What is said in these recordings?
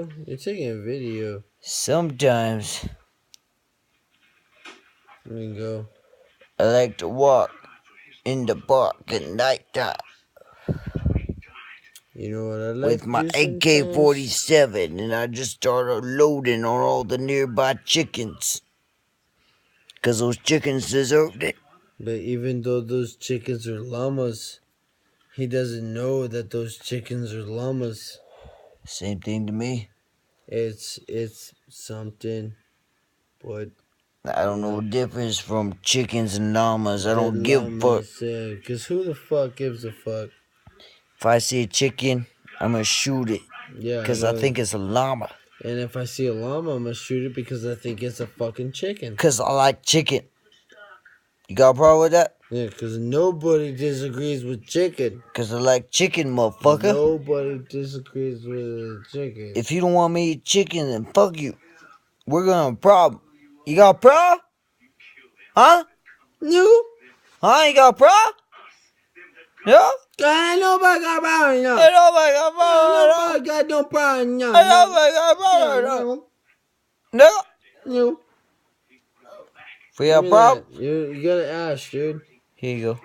bro? You're taking a video. Sometimes There you go. I like to walk in the park at nighttime You know what I like with to my do sometimes? AK-47, and I just started loading on all the nearby chickens. Because those chickens deserved it. But even though those chickens are llamas, he doesn't know that those chickens are llamas. Same thing to me. It's something, but I don't know the difference from chickens and llamas. I they're don't give a fuck. llamas. Cause who the fuck gives a fuck? If I see a chicken, I'm gonna shoot it. Yeah, Because I think it's a llama. And if I see a llama, I'm gonna shoot it because I think it's a fucking chicken. Because I like chicken. You got a problem with that? Yeah, because nobody disagrees with chicken. Because I like chicken, motherfucker. Nobody disagrees with chicken. If you don't want me to eat chicken, then fuck you. We're gonna have a problem. You got a problem? Huh? No. Huh? You got a problem? No? Ain't nobody got a problem, no. Ain't nobody got a problem. Nobody got no problem, no. Ain't nobody got a problem. No? No. If we have a problem? You gotta ask, dude. Here you go.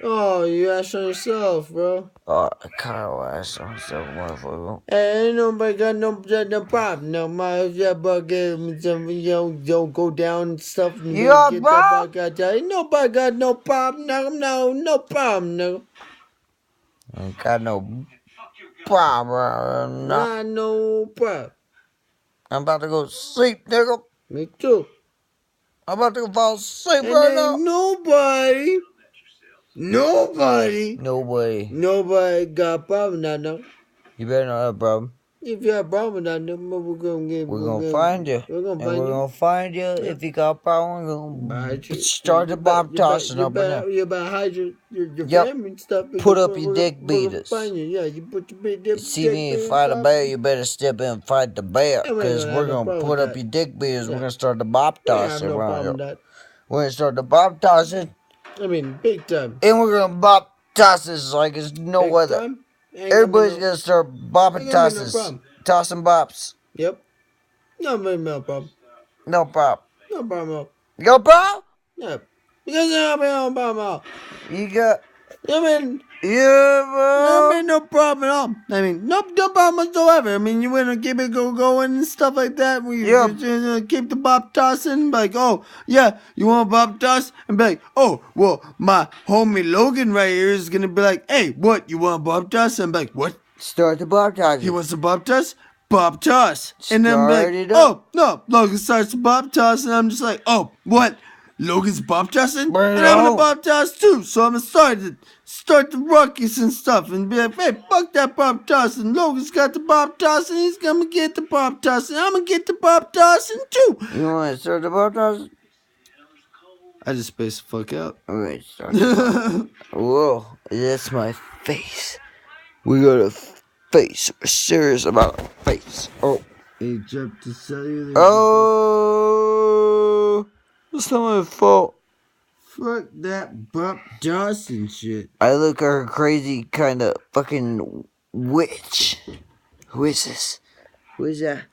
Oh, you asked on yourself, bro. Oh, I kinda asked myself, motherfucker. Hey, ain't nobody got no problem. No, my don't go down and stuff. And You got a problem? Ain't nobody got no problem. No problem, no. Ain't got no problem. Not no problem. I'm about to go sleep, nigga. Me too. I'm about to go fall asleep And right now. ain't nobody got a problem, no. You better not have a problem. If you have a problem, no, we're gonna find you. We're gonna And find we're you. gonna find you. Yeah. If you got a problem, we're Hide gonna you. start the bomb tossing up right now. You better hide your Yep. family and stuff. Put up your dick We're gonna beaters. find you. Yeah, you put your big You see me fight a bear, you better step in and fight the bear. Yeah, we Because ain't we're gonna have no gonna problem put with up that. your dick beaters. Yeah. We're gonna start the bomb We ain't have tossing no around problem here. with that. We're gonna start the bomb tossing. I mean, big time. And we're gonna bop tosses like it's no Big other. time. Ain't Everybody's gonna gonna start bopping ain't gonna be no tosses. problem. Tossing bops. Yep. No problem. No problem. No problem at all. You got a problem? Yeah. Because there ain't no problem at all. You got... I mean, Yeah, bro. no problem at all. I mean, no problem whatsoever. I mean, you wanna keep it going and stuff like that. You keep the bop tossing, like, oh, yeah, you want bop toss? And be like, oh, well, my homie Logan right here is gonna be like, hey, what, you want bop toss? And be like, what? Start the bob tossing. He wants a bop toss? Bop toss. And then be Start like, it up. oh, no, Logan starts the bop toss, and I'm just like, oh, what? Logan's bop tossing? Bring it And I'm gonna on. bop toss too, so I'm gonna start the ruckus and stuff, and be like, hey, fuck that bop tossing. Logan's got the bop tossing, he's gonna get the bop tossing. I'm gonna get the bop tossing too. You want to start the bob tossing? I just spaced the fuck out. Alright, start the bob. Whoa, that's my face. We got a face. We're serious about a face. Oh. Egypt to cellular. Oh. It's not my fault. Fuck that bop tossing shit. I look like a crazy kind of fucking witch. Who is this? Who is that?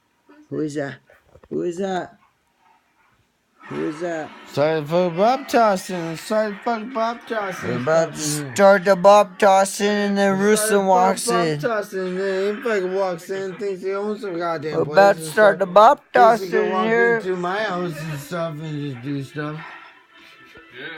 Who is that? Who is that? Who is that? Sorry for bop tossing. Sorry for bop tossing. We're about to start the bob tossing and then Rooster walks in. Bop tossing. He fucking walks in, thinks he owns some goddamn We're place about to and start stuff. the bob Thinks he tossing can walk here. into my house and stuff and just do stuff.